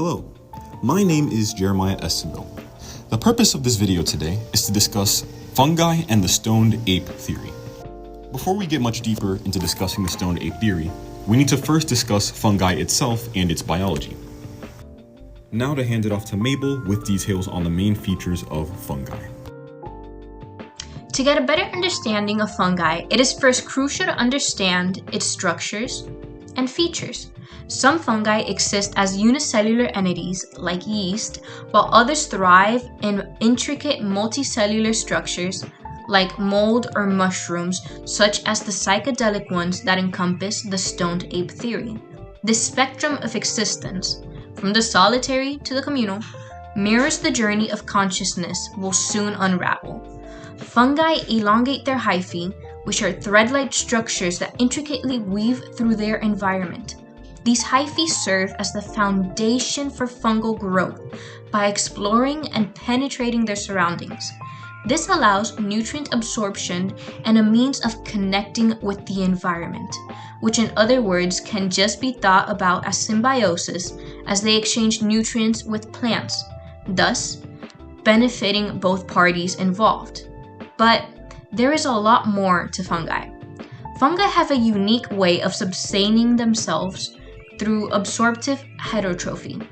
Hello, my name is Jeremiah Estimil. The purpose of this video today is to discuss fungi and the stoned ape theory. Before we get much deeper into discussing the stoned ape theory, we need to first discuss fungi itself and its biology. Now to hand it off to Mabel with details on the main features of fungi. To get a better understanding of fungi, it is first crucial to understand its structures and features. Some fungi exist as unicellular entities, like yeast, while others thrive in intricate multicellular structures, like mold or mushrooms, such as the psychedelic ones that encompass the stoned ape theory. This spectrum of existence, from the solitary to the communal, mirrors the journey of consciousness will soon unravel. Fungi elongate their hyphae, which are thread-like structures that intricately weave through their environment. These hyphae serve as the foundation for fungal growth by exploring and penetrating their surroundings. This allows nutrient absorption and a means of connecting with the environment, which in other words can just be thought about as symbiosis, as they exchange nutrients with plants, thus benefiting both parties involved. But there is a lot more to fungi. Fungi have a unique way of sustaining themselves through absorptive heterotrophy.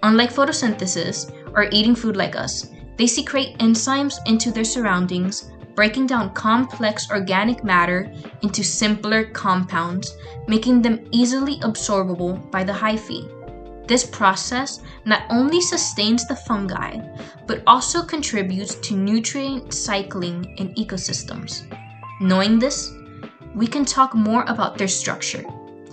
Unlike photosynthesis or eating food like us, they secrete enzymes into their surroundings, breaking down complex organic matter into simpler compounds, making them easily absorbable by the hyphae. This process not only sustains the fungi, but also contributes to nutrient cycling in ecosystems. Knowing this, we can talk more about their structure.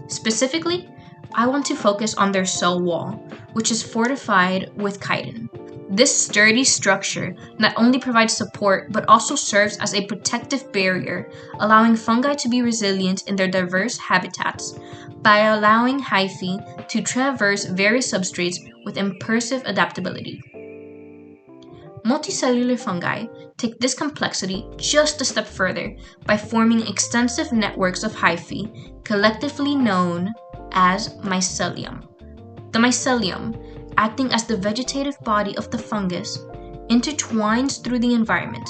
Specifically, I want to focus on their cell wall, which is fortified with chitin. This sturdy structure not only provides support, but also serves as a protective barrier, allowing fungi to be resilient in their diverse habitats by allowing hyphae to traverse various substrates with impressive adaptability. Multicellular fungi take this complexity just a step further by forming extensive networks of hyphae, collectively known as mycelium. The mycelium, acting as the vegetative body of the fungus, intertwines through the environment.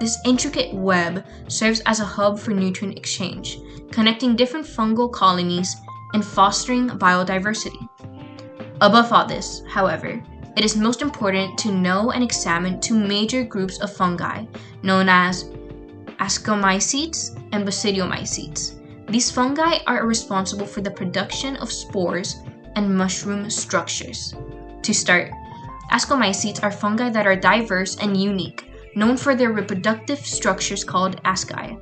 This intricate web serves as a hub for nutrient exchange, connecting different fungal colonies and fostering biodiversity. Above all this, however, it is most important to know and examine two major groups of fungi known as ascomycetes and basidiomycetes. These fungi are responsible for the production of spores and mushroom structures. To start, ascomycetes are fungi that are diverse and unique, known for their reproductive structures called asci.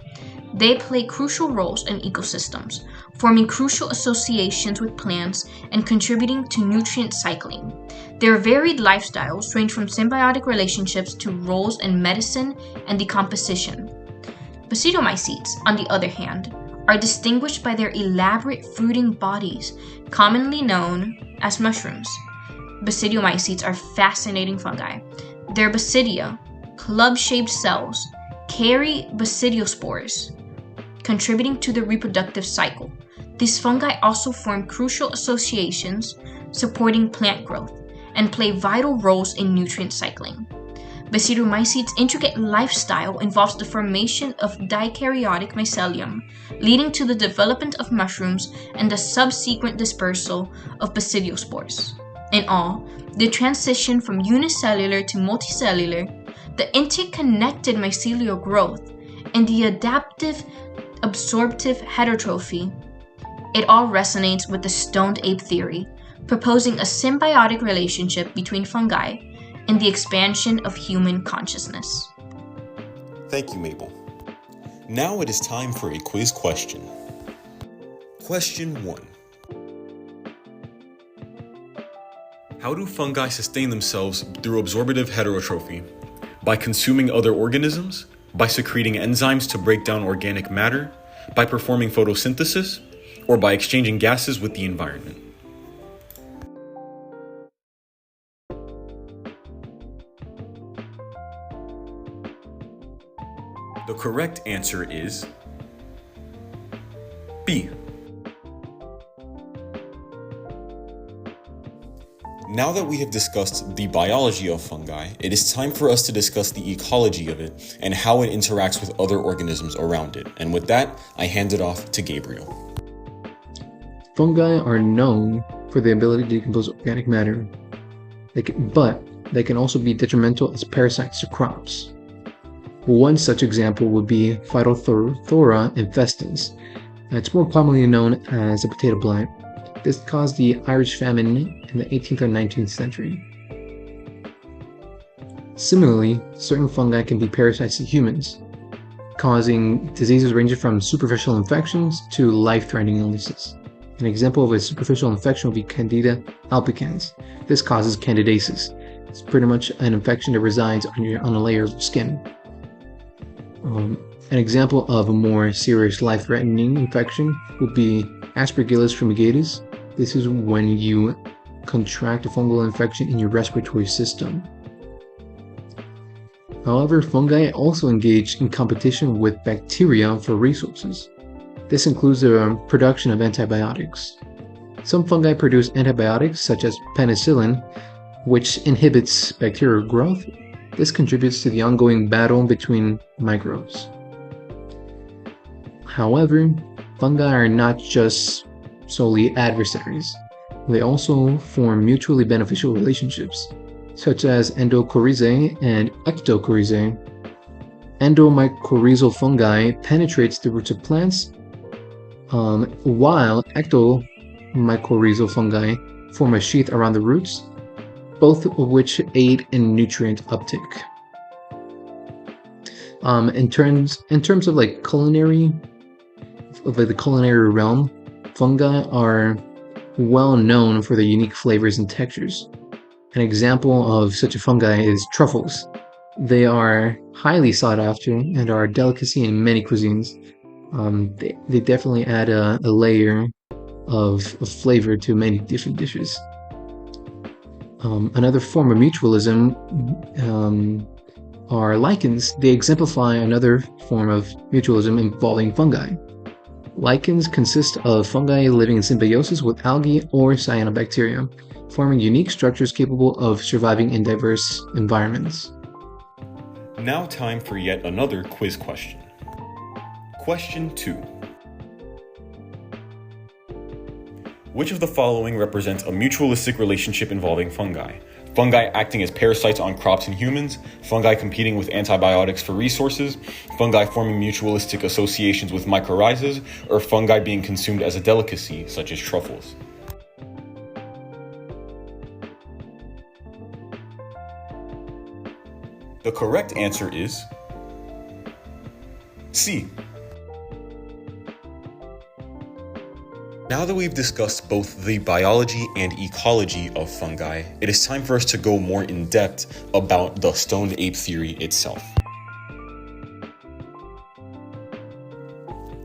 They play crucial roles in ecosystems, forming crucial associations with plants and contributing to nutrient cycling. Their varied lifestyles range from symbiotic relationships to roles in medicine and decomposition. Basidiomycetes, on the other hand, are distinguished by their elaborate fruiting bodies, commonly known as mushrooms. Basidiomycetes are fascinating fungi. Their basidia, club-shaped cells, carry basidiospores, contributing to the reproductive cycle. These fungi also form crucial associations, supporting plant growth, and play vital roles in nutrient cycling. Basidiomycetes' intricate lifestyle involves the formation of dikaryotic mycelium, leading to the development of mushrooms and the subsequent dispersal of basidiospores. In all, the transition from unicellular to multicellular, the interconnected mycelial growth, and the adaptive absorptive heterotrophy, it all resonates with the stoned ape theory, proposing a symbiotic relationship between fungi and the expansion of human consciousness. Thank you, Mabel. Now it is time for a quiz question. Question 1. How do fungi sustain themselves through absorptive heterotrophy? By consuming other organisms? By secreting enzymes to break down organic matter? By performing photosynthesis? Or by exchanging gases with the environment? The correct answer is B. Now that we have discussed the biology of fungi, it is time for us to discuss the ecology of it and how it interacts with other organisms around it. And with that, I hand it off to Gabriel. Fungi are known for the ability to decompose organic matter, but they can also be detrimental as parasites to crops. One such example would be Phytophthora infestans. It's more commonly known as the potato blight. This caused the Irish famine in the 18th or 19th century. Similarly, certain fungi can be parasites to humans, causing diseases ranging from superficial infections to life-threatening illnesses. An example of a superficial infection would be Candida albicans. This causes candidiasis. It's pretty much an infection that resides on a layer of skin. An example of a more serious life-threatening infection would be Aspergillus fumigatus. This is when you contract a fungal infection in your respiratory system. However, fungi also engage in competition with bacteria for resources. This includes the production of antibiotics. Some fungi produce antibiotics such as penicillin, which inhibits bacterial growth. This contributes to the ongoing battle between microbes. However, fungi are not just solely adversaries. They also form mutually beneficial relationships, such as endocoryzae and ectocoryzae. Endomycorrhizal fungi penetrates the roots of plants, while ectomycorrhizal fungi form a sheath around the roots, both of which aid in nutrient uptake. In terms of the culinary realm, fungi are well known for their unique flavors and textures. An example of such a fungi is truffles. They are highly sought after and are a delicacy in many cuisines. They definitely add a layer of flavor to many different dishes. Another form of mutualism are lichens. They exemplify another form of mutualism involving fungi. Lichens consist of fungi living in symbiosis with algae or cyanobacteria, forming unique structures capable of surviving in diverse environments. Now time for yet another quiz question. Question 2. Which of the following represents a mutualistic relationship involving fungi? Fungi acting as parasites on crops and humans, fungi competing with antibiotics for resources, fungi forming mutualistic associations with mycorrhizas, or fungi being consumed as a delicacy, such as truffles? The correct answer is C. Now that we've discussed both the biology and ecology of fungi, it is time for us to go more in depth about the stoned ape theory itself.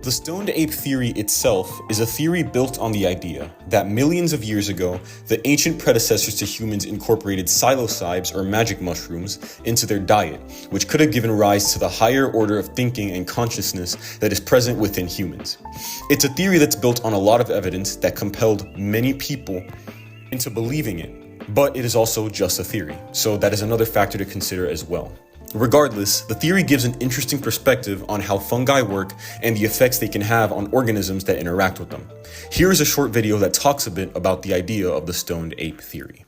The stoned ape theory itself is a theory built on the idea that millions of years ago, the ancient predecessors to humans incorporated psilocybes or magic mushrooms into their diet, which could have given rise to the higher order of thinking and consciousness that is present within humans. It's a theory that's built on a lot of evidence that compelled many people into believing it, but it is also just a theory, so that is another factor to consider as well. Regardless, the theory gives an interesting perspective on how fungi work and the effects they can have on organisms that interact with them. Here is a short video that talks a bit about the idea of the stoned ape theory.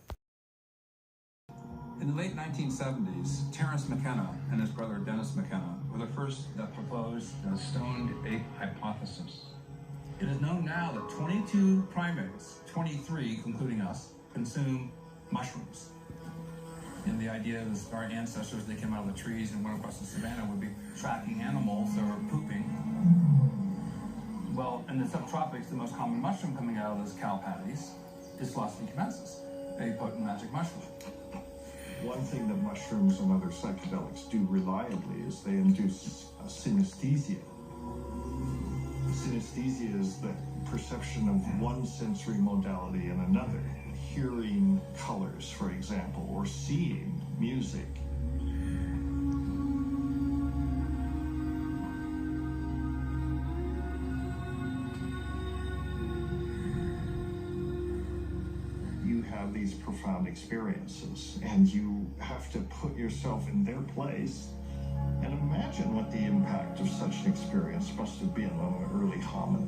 In the late 1970s, Terence McKenna and his brother Dennis McKenna were the first that proposed the stoned ape hypothesis. It is known now that 22 primates, 23 including us, consume mushrooms. And the idea is our ancestors, they came out of the trees and went across the savannah, would be tracking animals that were pooping. Well, in the subtropics, the most common mushroom coming out of those cow patties is Philosophy cubensis, a potent magic mushroom. One thing that mushrooms and other psychedelics do reliably is they induce synesthesia. Synesthesia is the perception of one sensory modality in another. Hearing colors, for example, or seeing music. You have have these profound experiences, and you have to put yourself in their place and imagine what the impact of such an experience must have been on an early hominid.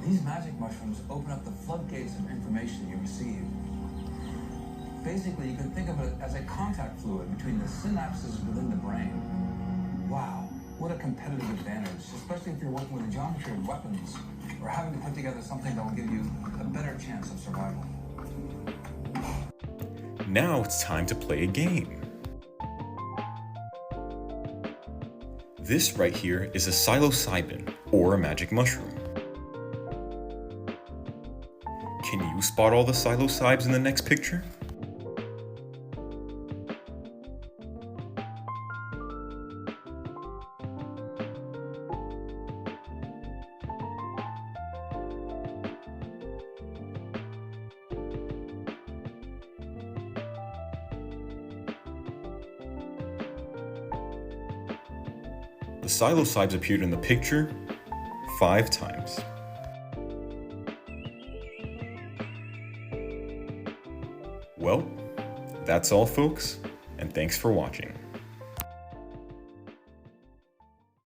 These magic mushrooms open up the floodgates of information you receive. Basically, you can think of it as a contact fluid between the synapses within the brain. Wow, what a competitive advantage, especially if you're working with the geometry of weapons or having to put together something that will give you a better chance of survival. Now it's time to play a game. This right here is a psilocybin, or a magic mushroom. Can you spot all the psilocybes in the next picture? The psilocybes appeared in the picture 5 times. Well, that's all folks, and thanks for watching.